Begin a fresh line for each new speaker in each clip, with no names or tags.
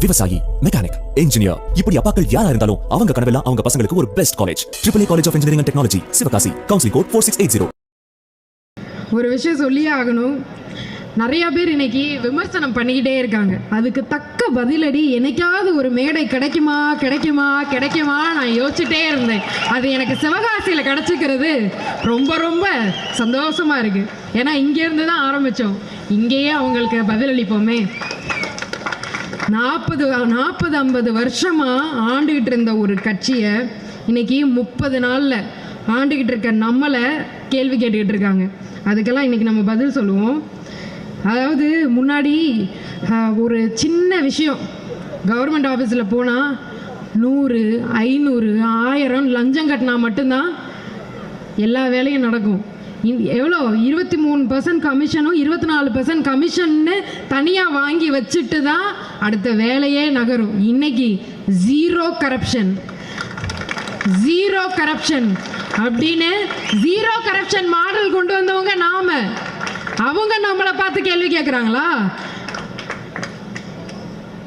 விவசாயி, mechanic, engineer, இப்படி அப்பாக்கள் யாரா இருந்தாலும் அவங்க கனவெல்லாம் அவங்க பசங்களுக்கு ஒரு best college. AAA college of engineering and technology, Sivakasi. Counselling code 4680.
ஒரு விஷயம் சொல்லியே ஆகணும். நிறைய பேர் இன்னைக்கு விமர்சனம் பண்ணிக்கிட்டே இருக்காங்க. அதுக்கு தக்க பதிலடி என்னைக்காவது ஒரு மேடை கிடைக்குமா கிடைக்குமா கிடைக்குமா நான் யோசிச்சுட்டே இருந்தேன். அது எனக்கு சிவகாசியில் கிடச்சிக்கிறது ரொம்ப ரொம்ப சந்தோஷமாக இருக்குது. ஏன்னா இங்கேருந்து தான் ஆரம்பித்தோம், இங்கேயே அவங்களுக்கு பதிலளிப்போமே. 40-50 வருஷமாக ஆண்டுகிட்டு இருந்த ஒரு கட்சியை இன்னைக்கு 30 நாளில் ஆண்டுகிட்டு இருக்க நம்மளை கேள்வி கேட்டுக்கிட்டு இருக்காங்க. அதுக்கெல்லாம் இன்னைக்கு நம்ம பதில் சொல்லுவோம். அதாவது முன்னாடி ஒரு சின்ன விஷயம், கவர்மெண்ட் ஆஃபீஸில் போனால் 100, 500, 1000 லஞ்சம் கட்டினா மட்டும்தான் எல்லா வேலையும் நடக்கும். எவ்வளோ 23% கமிஷனும் 24% கமிஷன்னு தனியாக வாங்கி வச்சுட்டு தான் அடுத்த வேலையே நகரும். இன்னைக்கு ஜீரோ கரப்ஷன் அப்படின்னு ஜீரோ கரப்ஷன் மாடல் கொண்டு வந்தவங்க நாம. அவங்க நம்மளை பார்த்து கேள்வி கேட்குறாங்களா?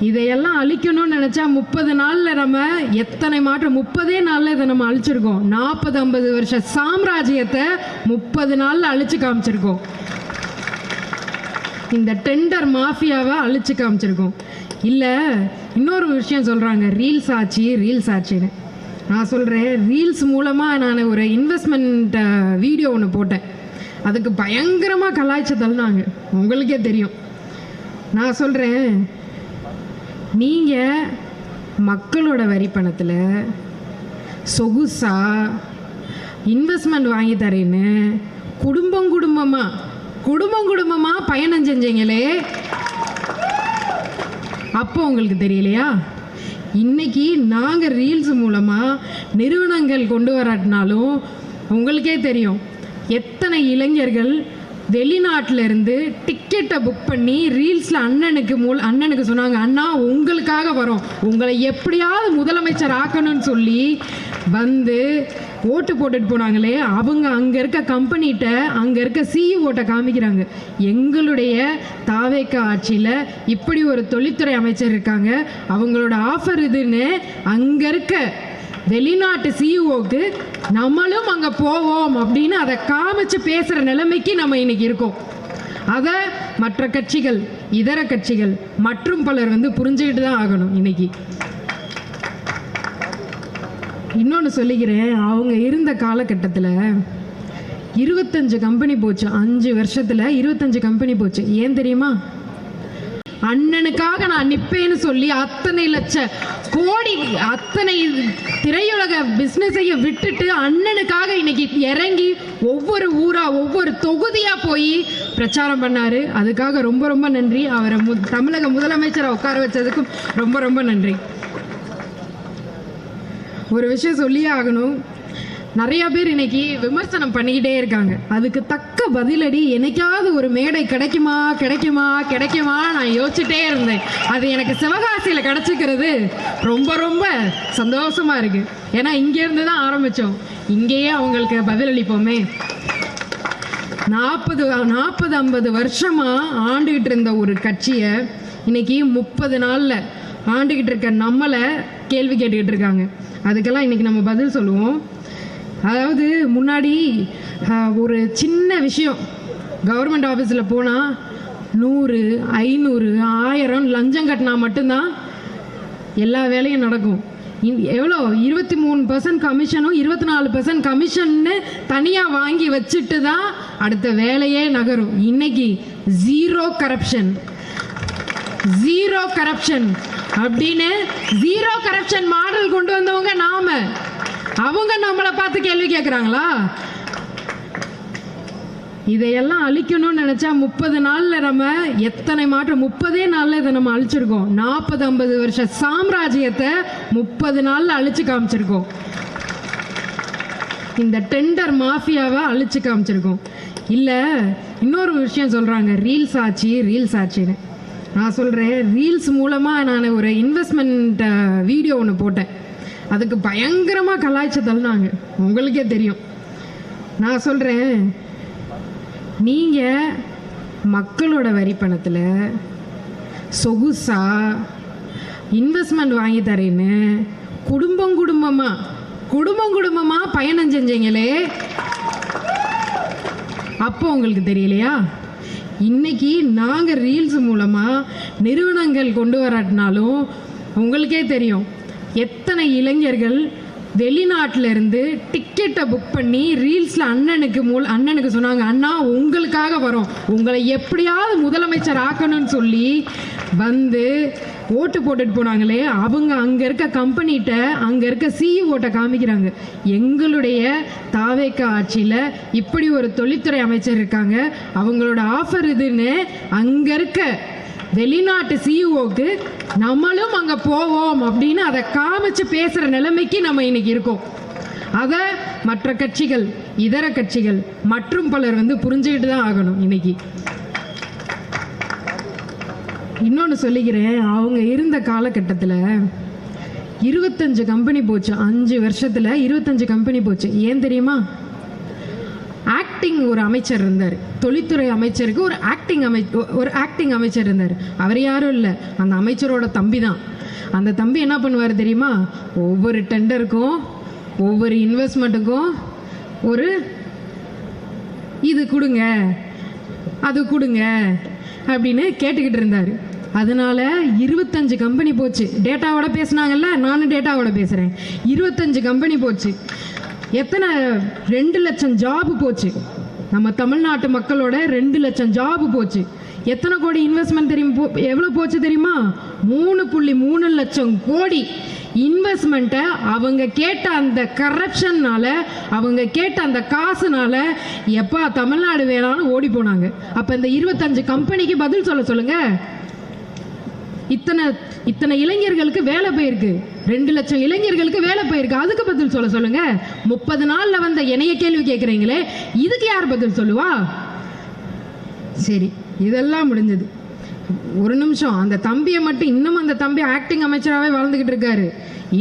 இதையெல்லாம் அழிக்கணும்னு நினச்சா 30 நாளில் நம்ம எத்தனை மாற்றம், 30 நாளில் இதை நம்ம அழிச்சிருக்கோம். 40-50 வருஷ சாம்ராஜ்யத்தை 30 நாளில் அழிச்சு காமிச்சிருக்கோம். இந்த டெண்டர் மாஃபியாவை அழிச்சு காமிச்சிருக்கோம். இல்லை, இன்னொரு விஷயம் சொல்கிறாங்க, ரீல்ஸ் ஆச்சுன்னு. நான் சொல்கிறேன், ரீல்ஸ் மூலமாக நான் ஒரு இன்வெஸ்ட்மெண்ட் வீடியோ ஒன்று போட்டேன். அதுக்கு பயங்கரமாக கலாய்ச்சி தள்ளினாங்க, உங்களுக்கே தெரியும். நான் சொல்கிறேன், நீங்கள் மக்களோட வரி பணத்தில் சொகுசாக இன்வெஸ்ட்மெண்ட் வாங்கி தரேன்னு குடும்பமாக பயணம் செஞ்சீங்களே, அப்போ உங்களுக்கு தெரியலையா? இன்னைக்கு நாங்கள் ரீல்ஸ் மூலமாக நிறுவனங்கள் கொண்டு வராட்டினாலும் உங்களுக்கே தெரியும், எத்தனை இளைஞர்கள் வெளிநாட்டிலேருந்து டிக்கெட்டை புக் பண்ணி ரீல்ஸில் அண்ணனுக்கு சொன்னாங்க, அண்ணா உங்களுக்காக வரோம், உங்களை எப்படியாவது முதலமைச்சர் ஆக்கணும்னு சொல்லி வந்து ஓட்டு போட்டுட்டு போனாங்களே. அவங்க அங்கே இருக்க கம்பெனிகிட்ட அங்கே இருக்க சிஇஓட்ட காமிக்கிறாங்க, எங்களுடைய தாவேக ஆட்சியில் இப்படி ஒரு தொழில்துறை அமைச்சர் இருக்காங்க, அவங்களோட ஆஃபர் இதுன்னு அங்கே இருக்க வெளிநாட்டு சிஇஓக்கு நம்மளும் அங்கே போவோம் அப்படின்னு அதை காமிச்சு பேசுகிற நிலைமைக்கு நம்ம இன்னைக்கு இருக்கோம். அதை மற்ற கட்சிகள், இதர கட்சிகள் மற்றும் பலர் புரிஞ்சுக்கிட்டு தான் ஆகணும். இன்னைக்கு இன்னொன்று சொல்லிக்கிறேன், அவங்க இருந்த காலகட்டத்தில் 25 கம்பெனி போச்சு. 5 வருஷத்தில் 25 கம்பெனி போச்சு. ஏன் தெரியுமா? அண்ணனுக்காக நான் நிற்பேன்னு சொல்லி அத்தனை லட்ச கோடி, அத்தனை திரையுலக பிஸ்னஸையும் விட்டுட்டு அண்ணனுக்காக இன்னைக்கு இறங்கி ஒவ்வொரு ஊரா ஒவ்வொரு தொகுதியா போய் பிரச்சாரம் பண்ணாரு. அதுக்காக ரொம்ப ரொம்ப நன்றி. அவரை தமிழக முதலமைச்சரை உட்கார வச்சதுக்கும் ரொம்ப ரொம்ப நன்றி. ஒரு விஷயம் சொல்லியே ஆகணும். நிறைய பேர் இன்னைக்கு விமர்சனம் பண்ணிக்கிட்டே இருக்காங்க. அதுக்கு தக்க பதிலடி என்னைக்காவது ஒரு மேடை கிடைக்குமா கிடைக்குமா நான் யோசிச்சுட்டே இருந்தேன். அது எனக்கு சிவகாசியில் கிடச்சிக்கிறது ரொம்ப ரொம்ப சந்தோஷமாக இருக்குது. ஏன்னா இங்கேருந்து தான் ஆரம்பித்தோம், இங்கேயே அவங்களுக்கு பதிலளிப்போமே. 40-50 வருஷமாக ஆண்டுகிட்டு இருந்த ஒரு கட்சியை இன்னைக்கு 30 நாளில் ஆண்டுகிட்டு இருக்க நம்மளை கேள்வி கேட்டுக்கிட்டு இருக்காங்க. அதுக்கெல்லாம் இன்னைக்கு நம்ம பதில் சொல்லுவோம். அதாவது முன்னாடி ஒரு சின்ன விஷயம், கவர்மெண்ட் ஆஃபீஸில் போனால் 100, 500, 1000 லஞ்சம் கட்டினா மட்டும்தான் எல்லா வேலையும் நடக்கும். எவ்வளோ 23% கமிஷனும் 24% கமிஷன்னு தனியாக வாங்கி வச்சுட்டு தான் அடுத்த வேலையே நகரும். இன்னைக்கு ஜீரோ கரப்ஷன் அப்படின்னு ஜீரோ கரப்ஷன் மாடல் கொண்டு வந்தவங்க நாம. அவங்க நம்மளை பார்த்து கேள்வி கேட்குறாங்களா? இதையெல்லாம் அழிக்கணும்னு நினச்சா 30 நாளில் நம்ம எத்தனை மாற்றம், 30 நாளில் இதை நம்ம அழிச்சிருக்கோம். 40-50 வருஷ சாம்ராஜ்யத்தை 30 நாளில் அழிச்சு காமிச்சிருக்கோம். இந்த டெண்டர் மாஃபியாவை அழிச்சு காமிச்சிருக்கோம். இல்லை, இன்னொரு விஷயம் சொல்கிறாங்க, ரீல்ஸ் ஆச்சுன்னு. நான் சொல்கிறேன், ரீல்ஸ் மூலமாக நான் ஒரு இன்வெஸ்ட்மெண்ட் வீடியோ ஒன்று போட்டேன். அதுக்கு பயங்கரமாக கலாய்ச்சி தள்ளினாங்க, உங்களுக்கே தெரியும். நான் சொல்கிறேன், நீங்கள் மக்களோட வரி பணத்தில் சொகுசாக இன்வெஸ்ட்மெண்ட் வாங்கி தரேன்னு குடும்பமா பயணம் செஞ்சீங்களே, அப்போ உங்களுக்கு தெரியலையா? இன்னைக்கு நாங்கள் ரீல்ஸ் மூலமாக நிறுவனங்கள் கொண்டு வராட்டினாலும் உங்களுக்கே தெரியும் எத்தனை இளைஞர்கள் வெளிநாட்டில் இருந்து டிக்கெட்டை புக் பண்ணி ரீல்ஸில் அண்ணனுக்கு சொன்னாங்க, அண்ணா உங்களுக்காக வரோம், உங்களை எப்படியாவது முதலமைச்சர் ஆக்கணும்னு சொல்லி வந்து ஓட்டு போட்டுட்டு போனாங்களே, அவங்க அங்கே இருக்க கம்பெனிகிட்ட அங்கே இருக்க சிஇஓட்ட காமிக்கிறாங்க, எங்களுடைய தாவேக்க ஆட்சியில் இப்படி ஒரு தொழில்துறை அமைச்சர் இருக்காங்க, அவங்களோட ஆஃபர் இதுன்னு அங்கே இருக்க வெளிநாட்டு சிஇஓக்கு நம்மளும் அங்கே போவோம் அப்படின்னு அதை காமிச்சு பேசுகிற நிலைமைக்கு நம்ம இன்னைக்கு இருக்கோம். அதை மற்ற கட்சிகள், இதர கட்சிகள் மற்றும் பலர் புரிஞ்சுக்கிட்டு தான் ஆகணும். இன்னைக்கு இன்னொன்று சொல்லிக்கிறேன், அவங்க இருந்த காலகட்டத்தில் 25 கம்பெனி போச்சு, 5 வருஷத்தில் 25 கம்பெனி போச்சு. ஏன் தெரியுமா? ஆக்டிங் ஒரு அமைச்சர் இருந்தார், தொழில்துறை அமைச்சருக்கு ஒரு ஆக்டிங் அமைச்சர் இருந்தார். அவர் யாரும் இல்லை, அந்த அமைச்சரோட தம்பி தான். அந்த தம்பி என்ன பண்ணுவார் தெரியுமா? ஒவ்வொரு டெண்டருக்கும் ஒவ்வொரு இன்வெஸ்ட்மெண்ட்டுக்கும் ஒரு இது கொடுங்க அது கொடுங்க அப்படின்னு கேட்டுக்கிட்டு இருந்தார். அதனால 25 கம்பெனி போச்சு. டேட்டாவோட பேசுனாங்கல்ல, நானும் டேட்டாவோட பேசுகிறேன். 25 கம்பெனி போச்சு. எத்தனை 2 லட்சம் ஜாப் போச்சு. நம்ம தமிழ்நாட்டு மக்களோட 2 லட்சம் ஜாப் போச்சு. எத்தனை கோடி இன்வெஸ்ட்மெண்ட் தெரியும்? எவ்வளோ போச்சு தெரியுமா? 3.3 லட்சம் கோடி இன்வெஸ்ட்மெண்ட்டை அவங்க கேட்ட அந்த கரப்ஷன்னால, அவங்க கேட்ட அந்த காசுனால எப்பா தமிழ்நாடு வேணாலும் ஓடி போனாங்க. அப்போ இந்த 25 கம்பெனிக்கு பதில் சொல்ல சொல்லுங்க. இத்தனை இளைஞர்களுக்கு வேலை போயிருக்கு, 2 லட்சம் இளைஞர்களுக்கு வேலை போயிருக்கு, அதுக்கு பதில் சொல்ல சொல்லுங்க. 30 நாள்ல வந்த என்னைய கேள்வி கேட்குறீங்களே, இதுக்கு யார் பதில் சொல்லுவா? சரி, இதெல்லாம் முடிஞ்சது. ஒரு நிமிஷம், அந்த தம்பியை மட்டும் இன்னும் அந்த தம்பி ஆக்டிங் அமைச்சராகவே வாழ்ந்துக்கிட்டு இருக்காரு.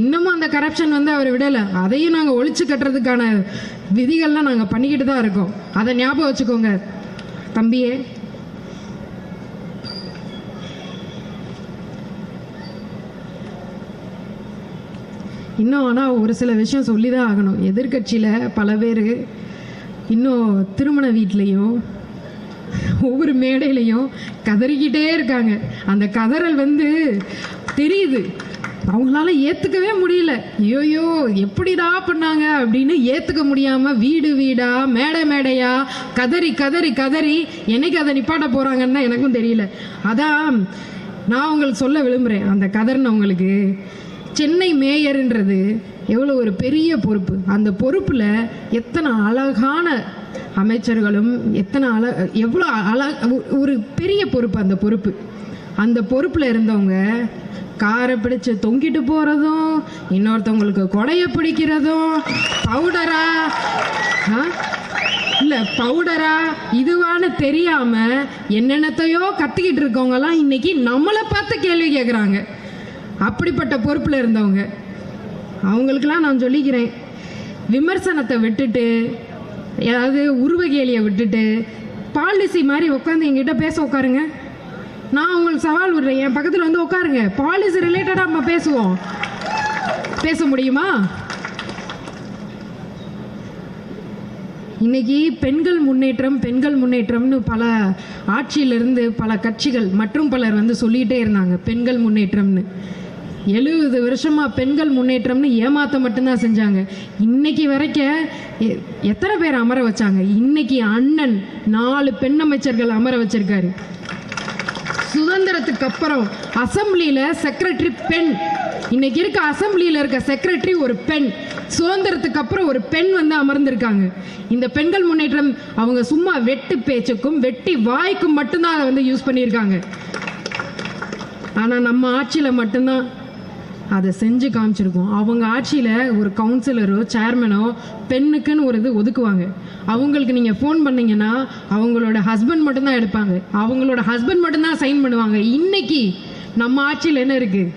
இன்னமும் அந்த கரப்ஷன் அவர் விடலை. அதையும் நாங்கள் ஒழிச்சு கட்டுறதுக்கான விதிகள்லாம் நாங்கள் பண்ணிக்கிட்டு தான் இருக்கோம். அதை ஞாபகம் வச்சுக்கோங்க தம்பியே. இன்னும் ஆனால் ஒரு சில விஷயம் சொல்லி தான் ஆகணும். எதிர்கட்சியில் பல பேர் இன்னும் திருமண வீட்லேயும் ஒவ்வொரு மேடையிலையும் கதறிக்கிட்டே இருக்காங்க. அந்த கதறல் தெரியுது, அவங்களால ஏற்றுக்கவே முடியல. ஐயோயோ எப்படிடா பண்ணாங்க அப்படின்னு ஏற்றுக்க முடியாமல் வீடு வீடா மேடையா கதறி கதறி கதறி என்னைக்கு அதை நிப்பாட்ட போகிறாங்கன்னு தான் எனக்கும் தெரியல. அதான் நான் உங்களுக்கு சொல்ல விரும்புகிறேன். அந்த கதறினவங்களுக்கு சென்னை மேயர்ன்றது எவ்வளோ ஒரு பெரிய பொறுப்பு. அந்த பொறுப்பில் எத்தனை அழகான அமைச்சர்களும் எவ்வளோ ஒரு பெரிய பொறுப்பு அந்த பொறுப்பு. அந்த பொறுப்பில் இருந்தவங்க காரை பிடிச்சு தொங்கிட்டு போகிறதும், இன்னொருத்தவங்களுக்கு கொடையை பிடிக்கிறதும், பவுடரா இதுவான்னு தெரியாமல் என்னென்னத்தையோ கத்திக்கிட்டு இருக்கவங்கலாம் இன்னைக்கு நம்மளை பார்த்து கேள்வி கேட்குறாங்க. அப்படிப்பட்ட பொறுப்பில் இருந்தவங்க அவங்களுக்கெல்லாம் நான் சொல்லிக்கிறேன், விமர்சனத்தை விட்டுட்டு, ஏதாவது உருவகேலியை விட்டுட்டு பாலிசி மாதிரி உட்காந்து எங்கிட்ட பேச உட்காருங்க. நான் உங்களுக்கு சவால் விடுறேன், என் பக்கத்தில் உட்காருங்க, பாலிசி ரிலேட்டடாக நம்ம பேசுவோம். பேச முடியுமா? இன்னைக்கு பெண்கள் முன்னேற்றம்னு பல ஆட்சியிலிருந்து பல கட்சிகள் மற்றும் பலர் சொல்லிகிட்டே இருந்தாங்க பெண்கள் முன்னேற்றம்னு. 70 வருஷமாக பெண்கள் முன்னேற்றம்னு ஏமாத்த மட்டும்தான் செஞ்சாங்க. இன்னைக்கு வரைக்கும் எத்தனை பேர் அமர வச்சாங்க? இன்னைக்கு அண்ணன் 4 பெண் அமைச்சர்கள் அமர வச்சிருக்காரு. சுதந்திரத்துக்கு அப்புறம் அசம்பிளியில் செக்ரட்டரி பெண். இன்னைக்கு இருக்க அசம்பிளியில் இருக்க செக்ரட்டரி ஒரு பெண். சுதந்திரத்துக்கு அப்புறம் ஒரு பெண் அமர்ந்திருக்காங்க. இந்த பெண்கள் முன்னேற்றம் அவங்க சும்மா வெட்டு பேச்சுக்கும் வெட்டி வாய்க்கும் மட்டும்தான் அதை யூஸ் பண்ணியிருக்காங்க. ஆனால் நம்ம ஆட்சியில் மட்டும்தான் அதை செஞ்சு காமிச்சிருக்கோம். அவங்க ஆட்சியில் ஒரு கவுன்சிலரோ சேர்மனோ பெண்ணுக்குன்னு ஒரு இது ஒதுக்குவாங்க. அவங்களுக்கு நீங்கள் ஃபோன் பண்ணிங்கன்னா அவங்களோட ஹஸ்பண்ட் மட்டும்தான் எடுப்பாங்க, அவங்களோட ஹஸ்பண்ட் மட்டும்தான் சைன் பண்ணுவாங்க. இன்னைக்கு நம்ம ஆட்சியில் என்ன இருக்குது?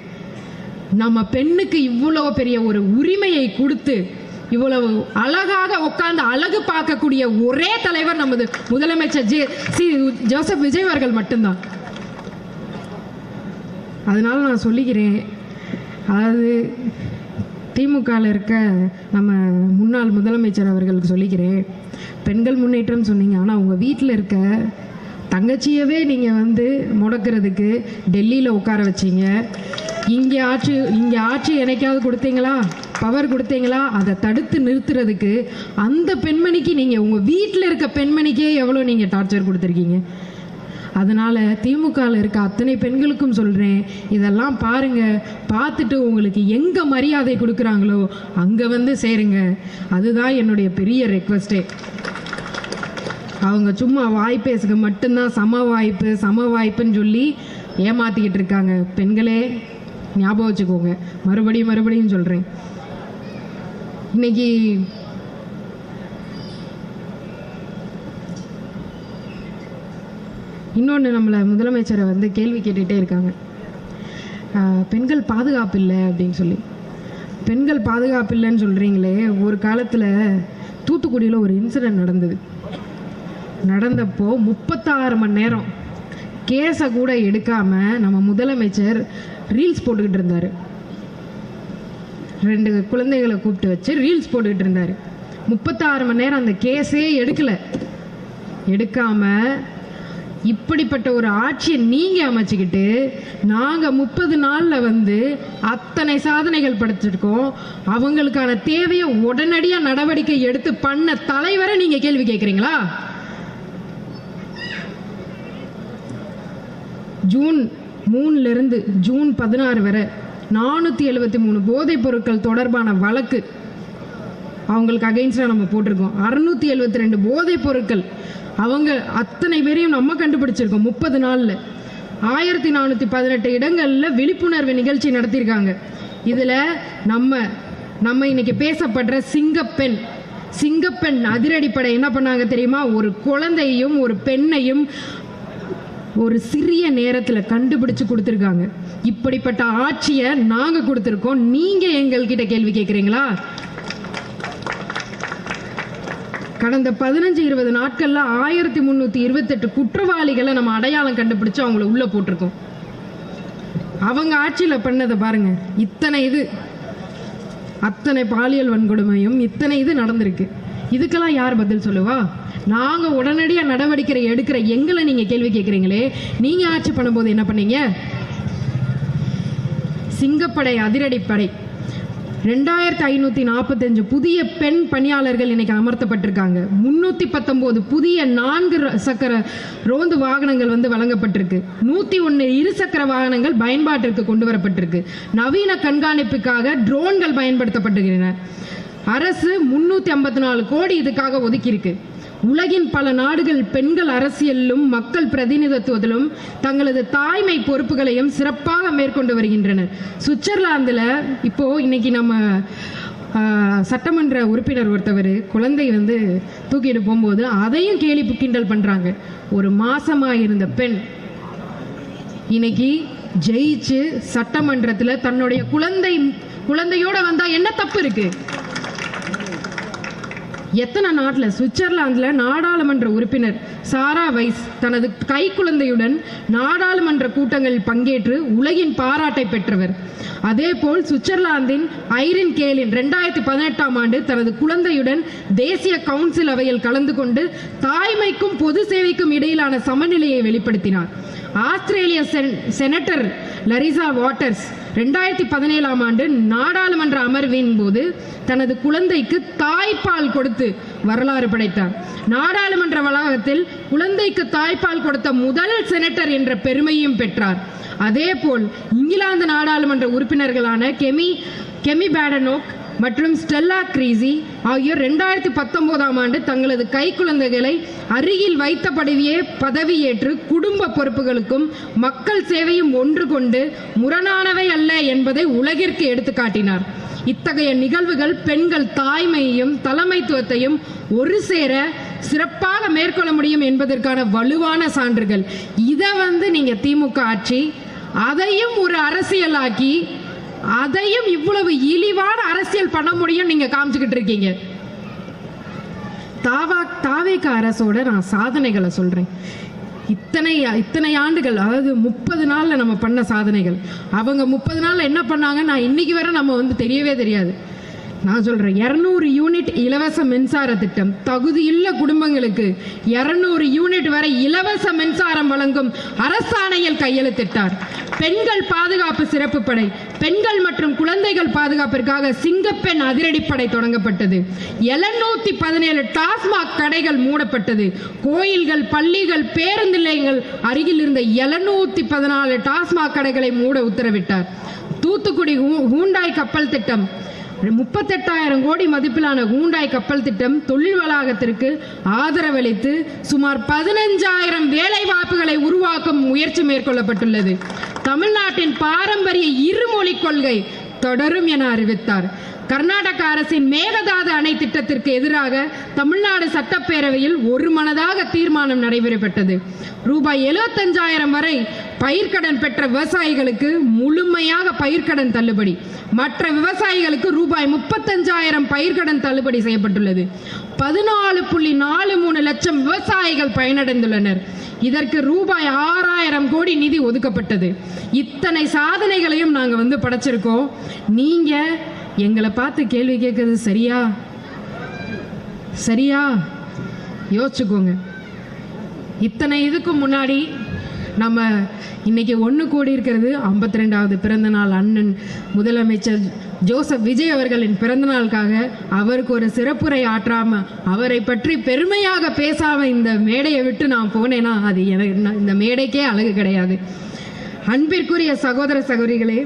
நம்ம பெண்ணுக்கு இவ்வளோ பெரிய ஒரு உரிமையை கொடுத்து இவ்வளவு அழகாக உட்கார்ந்து அழகு பார்க்கக்கூடிய ஒரே தலைவர் நமது முதலமைச்சர் ஜோசப் விஜய் அவர்கள் மட்டும்தான். அதனால நான் சொல்லிக்கிறேன், அதாவது திமுகவில் இருக்க நம்ம முன்னாள் முதலமைச்சர் அவர்களுக்கு சொல்லிக்கிறேன், பெண்கள் முன்னேற்றம் சொன்னீங்க, ஆனால் உங்கள் வீட்டில் இருக்க தங்கச்சியவே நீங்கள் வந்து முடக்கிறதுக்கு டெல்லியில் உட்கார வச்சிங்க. இங்கே ஆட்சி என்னைக்காவது கொடுத்தீங்களா? பவர் கொடுத்தீங்களா? அதை தடுத்து நிறுத்துறதுக்கு அந்த பெண்மணிக்கு நீங்கள் உங்கள் வீட்டில் இருக்க பெண்மணிக்கே எவ்வளோ நீங்கள் டார்ச்சர் கொடுத்துருக்கீங்க. அதனால் திமுகவில் இருக்க அத்தனை பெண்களுக்கும் சொல்கிறேன், இதெல்லாம் பாருங்கள், பார்த்துட்டு உங்களுக்கு எங்கே மரியாதை கொடுக்குறாங்களோ அங்கே வந்து சேருங்க. அதுதான் என்னுடைய பெரிய ரெக்வஸ்ட்டே. அவங்க சும்மா வாய் பேசுக மட்டும்தான் சம வாய்ப்புன்னு சொல்லி ஏமாற்றிக்கிட்டு இருக்காங்க. பெண்களே ஞாபகம் வச்சுக்கோங்க, மறுபடியும் சொல்கிறேன். இன்னைக்கு இன்னொன்று நம்மளை முதலமைச்சரை வந்து கேள்வி கேட்டுகிட்டே இருக்காங்க, பெண்கள் பாதுகாப்பு இல்லை அப்படின்னு சொல்லி. பெண்கள் பாதுகாப்பு இல்லைன்னு சொல்கிறீங்களே, ஒரு காலத்தில் தூத்துக்குடியில் ஒரு இன்சிடெண்ட் நடந்தப்போ 36 மணி நேரம் கேஸை கூட எடுக்காமல் நம்ம முதலமைச்சர் ரீல்ஸ் போட்டுக்கிட்டு இருந்தார். 2 குழந்தைகளை கூப்பிட்டு வச்சு ரீல்ஸ் போட்டுக்கிட்டு இருந்தார். 36 மணி நேரம் அந்த கேஸே எடுக்காமல் இப்படிப்பட்ட ஒரு ஆட்சியை நீங்கள் அமைச்சிக்கிட்டு நாங்கள் 30 நாளில் வந்து அத்தனை சாதனைகள் படைச்சிருக்கோம். அவங்களுக்கான தேவையை உடனடியாக நடவடிக்கை எடுத்து பண்ண தலைவரை நீங்கள் கேள்வி கேட்குறீங்களா? ஜூன் 3லிருந்து ஜூன் 16 வரை 473 போதைப் பொருட்கள் தொடர்பான வழக்கு அவங்களுக்கு அகைன்ஸ்டாக நம்ம போட்டிருக்கோம். 672 போதைப் பொருட்கள் அவங்க அத்தனை பேரையும் நம்ம கண்டுபிடிச்சிருக்கோம் 30 நாளில். 1418 இடங்களில் விழிப்புணர்வு நிகழ்ச்சி நடத்தியிருக்காங்க. இதில் நம்ம இன்னைக்கு பேசப்படுற சிங்கப்பெண் அதிரடிப்படை என்ன பண்ணாங்க தெரியுமா? ஒரு குழந்தையும் ஒரு பெண்ணையும் ஒரு சிறிய நேரத்தில் கண்டுபிடிச்சு கொடுத்துருக்காங்க. இப்படிப்பட்ட ஆட்சியை நாங்கள் கொடுத்துருக்கோம், நீங்கள் எங்கள்கிட்ட கேள்வி கேட்குறீங்களா? கடந்த 15-20 நாட்களில் 1328 குற்றவாளிகளை நம்ம அடையாளம் கண்டுபிடிச்சு அவங்கள உள்ள போட்டிருக்கோம். அவங்க ஆட்சியில் பண்ணதை பாருங்க. அத்தனை பாலியல் வன்கொடுமையும் இத்தனை இது நடந்திருக்கு. இதுக்கெல்லாம் யார் பதில் சொல்லுவா? நாங்கள் உடனடியாக நடவடிக்கை எடுக்கிற எங்களை நீங்கள் கேள்வி கேட்குறீங்களே, நீங்கள் ஆட்சி பண்ணும்போது என்ன பண்ணீங்க? சிங்கப்படை அதிரடிப்படை 2545 புதிய பெண் பணியாளர்கள் இன்னைக்கு அமர்த்தப்பட்டிருக்காங்க. 319 புதிய 4 சக்கர ரோந்து வாகனங்கள் வந்து வழங்கப்பட்டிருக்கு. 101 இருசக்கர வாகனங்கள் பயன்பாட்டிற்கு கொண்டு வரப்பட்டிருக்கு. நவீன கண்காணிப்புக்காக ட்ரோன்கள் பயன்படுத்தப்பட்டிருக்கின்றன. அரசு 354 கோடி இதுக்காக ஒதுக்கியிருக்கு. உலகின் பல நாடுகள் பெண்கள் அரசியலிலும் மக்கள் பிரதிநிதித்துவத்திலும் தங்களது தாய்மை பொறுப்புகளையும் சிறப்பாக மேற்கொண்டு வருகின்றனர். சுவிட்சர்லாந்தில் இன்னைக்கு நம்ம சட்டமன்ற உறுப்பினர் ஒருத்தவர் குழந்தை வந்து தூக்கிட்டு போகும்போது அதையும் கேலி கிண்டல் பண்ணுறாங்க. ஒரு மாசமாக இருந்த பெண் இன்னைக்கு ஜெயிச்சு சட்டமன்றத்தில் தன்னுடைய குழந்தையோட வந்தா என்ன தப்பு இருக்கு? எத்தனை நாட்டில்? சுவிட்சர்லாந்தில் நாடாளுமன்ற உறுப்பினர் சாரா வைஸ் தனது கைக்குழந்தையுடன் நாடாளுமன்ற கூட்டங்களில் பங்கேற்று உலகின் பாராட்டை பெற்றவர். அதேபோல் சுவிட்சர்லாந்தின் ஐரின் கேலின் 2018ஆம் ஆண்டு தனது குழந்தையுடன் தேசிய கவுன்சில் அவையில் கலந்து கொண்டு தாய்மைக்கும் பொது சேவைக்கும் இடையிலான சமநிலையை வெளிப்படுத்தினார். ஆஸ்திரேலிய செனட்டர் லரிசா வாட்டர்ஸ் 2017ஆம் ஆண்டு நாடாளுமன்ற அமர்வின் போது தனது குழந்தைக்கு தாய்ப்பால் கொடுத்து வரலாறு படைத்தார். நாடாளுமன்ற வளாகத்தில் குழந்தைக்கு தாய்ப்பால் கொடுத்த முதல் செனட்டர் என்ற பெருமையும் பெற்றார். அதேபோல் இங்கிலாந்து நாடாளுமன்ற உறுப்பினர்களான கெமி பேடனோக் மற்றும் ஸ்டெல்லா கிரீசி ஆகியோர் 2019ஆம் ஆண்டு தங்களது கைக்குழந்தைகளை அருகில் வைத்தபடியே பதவியேற்று குடும்ப பொறுப்புகளுக்கும் மக்கள் சேவையும் ஒன்று கொண்டு முரணானவை அல்ல என்பதை உலகிற்கு எடுத்து காட்டினார். இத்தகைய நிகழ்வுகள் பெண்கள் தாய்மையையும் தலைமைத்துவத்தையும் ஒரு சேர சிறப்பாக மேற்கொள்ள முடியும் என்பதற்கான வலுவான சான்றுகள். இதை நீங்க திமுக ஆட்சி அதையும் ஒரு அரசியலாக்கி அதையும் இவ்வளவு இழிவான அரசியல் பண்ண முடியும் நீங்க காமிச்சுக்கிட்டு இருக்கீங்க. தாவேக அரசோட நான் சாதனைகளை சொல்றேன். இத்தனை ஆண்டுகள், அதாவது 30 நாளில் நம்ம பண்ண சாதனைகள். அவங்க 30 நாளில் என்ன பண்ணாங்க, நான் இன்னைக்கு வரை நம்ம தெரியவே தெரியாது. நான் சொல்கிறேன், 200 யூனிட் இலவச மின்சார திட்டம், தகுதியுள்ள குடும்பங்களுக்கு 200 யூனிட் வரை இலவச மின்சாரம் வழங்கும் அரசாணையில் கையெழுத்திட்டார். பெண்கள் பாதுகாப்பு சிறப்பு படை, பெண்கள் மற்றும் குழந்தைகள் பாதுகாப்பிற்காக சிங்கப்பெண் அதிரடிப்படை தொடங்கப்பட்டது. 717 டாஸ்மாக் கடைகள் மூடப்பட்டது. கோயில்கள், பள்ளிகள், பேருந்து நிலையங்கள் அருகில் இருந்த 714 டாஸ்மாக் கடைகளை மூட உத்தரவிட்டார். தூத்துக்குடி ஹூண்டாய் கப்பல் திட்டம், 38,000 கோடி மதிப்பிலான ஹூண்டாய் கப்பல் திட்டம் தொழில் வளாகத்திற்கு ஆதரவளித்து சுமார் 15,000 வேலை வாய்ப்புகளை உருவாக்கும் முயற்சி மேற்கொள்ளப்பட்டுள்ளது. தமிழ்நாட்டின் பாரம்பரிய இருமொழி கொள்கை தொடரும் என அறிவித்தார். கர்நாடக அரசின் மேகதாது அணை திட்டத்திற்கு எதிராக தமிழ்நாடு சட்டப்பேரவையில் ஒருமனதாக தீர்மானம் நடைபெறப்பட்டது. ரூபாய் 75,000 வரை பயிர்க்கடன் பெற்ற விவசாயிகளுக்கு முழுமையாக பயிர்க்கடன் தள்ளுபடி, மற்ற விவசாயிகளுக்கு ரூபாய் 35,000 பயிர்க்கடன் தள்ளுபடி செய்யப்பட்டுள்ளது. 14.43 லட்சம் விவசாயிகள் பயனடைந்துள்ளனர். இதற்கு ரூபாய் 6,000 கோடி நிதி ஒதுக்கப்பட்டது. இத்தனை சாதனைகளையும் நாங்கள் படைச்சிருக்கோம். நீங்க எங்களை பார்த்து கேள்வி கேட்கறது சரியா யோசிச்சுக்கோங்க. இத்தனை இதுக்கு முன்னாடி நம்ம இன்னைக்கு ஒன்று கூடி இருக்கிறது 52வது பிறந்த நாள் அண்ணன் முதலமைச்சர் ஜோசப் விஜய் அவர்களின் பிறந்தநாளுக்காக. அவருக்கு ஒரு சிறப்புரை ஆற்றாம, அவரை பற்றி பெருமையாக பேசாம இந்த மேடையை விட்டு நான் போனேன்னா அது எனக்கு இந்த மேடைக்கே அழகு கிடையாது. அன்பிற்குரிய சகோதர சகோதரிகளே,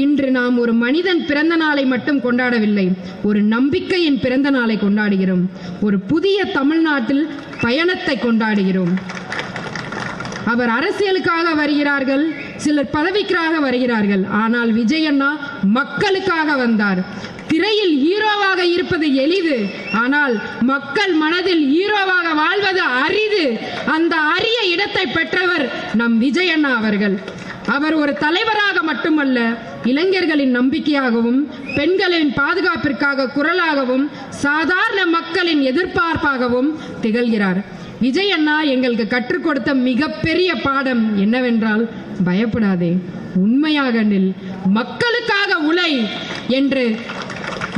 இன்று நாம் ஒரு மனிதன் பிறந்த நாளை மட்டும் கொண்டாடவில்லை, ஒரு நம்பிக்கையின் பிறந்த நாளை கொண்டாடுகிறோம். ஒரு புதிய தமிழ்நாட்டில் பயணத்தை கொண்டாடுகிறோம். அவர் அரசியலுக்காக வருகிறார்கள், சிலர் பதவிக்காக வருகிறார்கள். ஆனால் விஜய் அண்ணா மக்களுக்காக வந்தார். திரையில் ஹீரோவாக இருப்பது எளிது, ஆனால் மக்கள் மனதில் ஹீரோவாக வாழ்வது அரிது. அந்த அரிய இடத்தை பெற்றவர் நம் விஜய் அண்ணா அவர்கள். அவர் ஒரு தலைவராக மட்டுமல்ல, இளைஞர்களின் நம்பிக்கையாகவும், பெண்களின் பாதுகாப்பிற்காக குரலாகவும், சாதாரண மக்களின் எதிர்பார்ப்பாகவும் திகழ்கிறார். விஜய் அண்ணா எங்களுக்கு கற்றுக் கொடுத்த மிகப்பெரிய பாடம் என்னவென்றால், பயப்படாதே, உண்மையாக நில், மக்களுக்காக உழை என்று.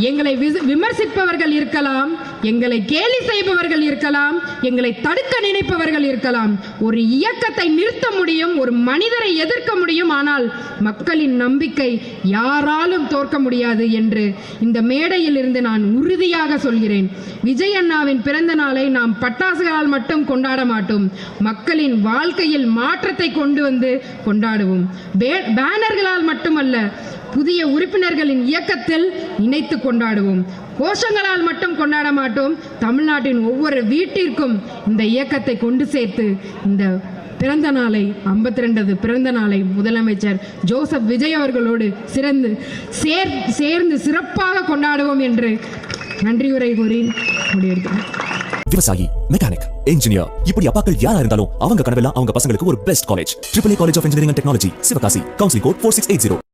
எங்களை விமர்சிப்பவர்கள் இருக்கலாம், எங்களை கேலி செய்பவர்கள் இருக்கலாம், எங்களை தடுக்க நினைப்பவர்கள் இருக்கலாம். ஒரு இயக்கத்தை நிறுத்த முடியும், ஒரு மனிதரை எதிர்க்க முடியும், ஆனால் மக்களின் நம்பிக்கை யாராலும் தோற்க முடியாது என்று இந்த மேடையில் இருந்து நான் உறுதியாக சொல்கிறேன். விஜய் அண்ணாவின் பிறந்த நாளை நாம் பட்டாசுகளால் மட்டும் கொண்டாட மாட்டோம், மக்களின் வாழ்க்கையில் மாற்றத்தை கொண்டு வந்து கொண்டாடுவோம். பேனர்களால் மட்டுமல்ல, புதிய உறுப்பினர்களின் இயக்கத்தில் இணைத்து கொண்டாடுவோம். கோஷங்களால் மட்டும் கொண்டாட மாட்டோம், தமிழ்நாட்டின் ஒவ்வொரு வீட்டிற்கும் இந்த இயக்கத்தை கொண்டு சேர்த்து இந்த பிறந்த நாளை, 52வது பிறந்த நாளை முதலமைச்சர் ஜோசப் விஜய் அவர்களோடு சேர்ந்து சிறப்பாக கொண்டாடுவோம் என்று நன்றியுரை கூறி முடிவெடுக்கிறேன்.
விவசாயி, மெக்கானிக், இன்ஜினியர், இப்படி அப்பாக்கள் யாரா இருந்தாலும் அவங்க கனவெல்லாம் அவங்க பசங்களுக்கு ஒரு best college. AAA college of engineering and technology, Sivakasi. Counselling code 4680.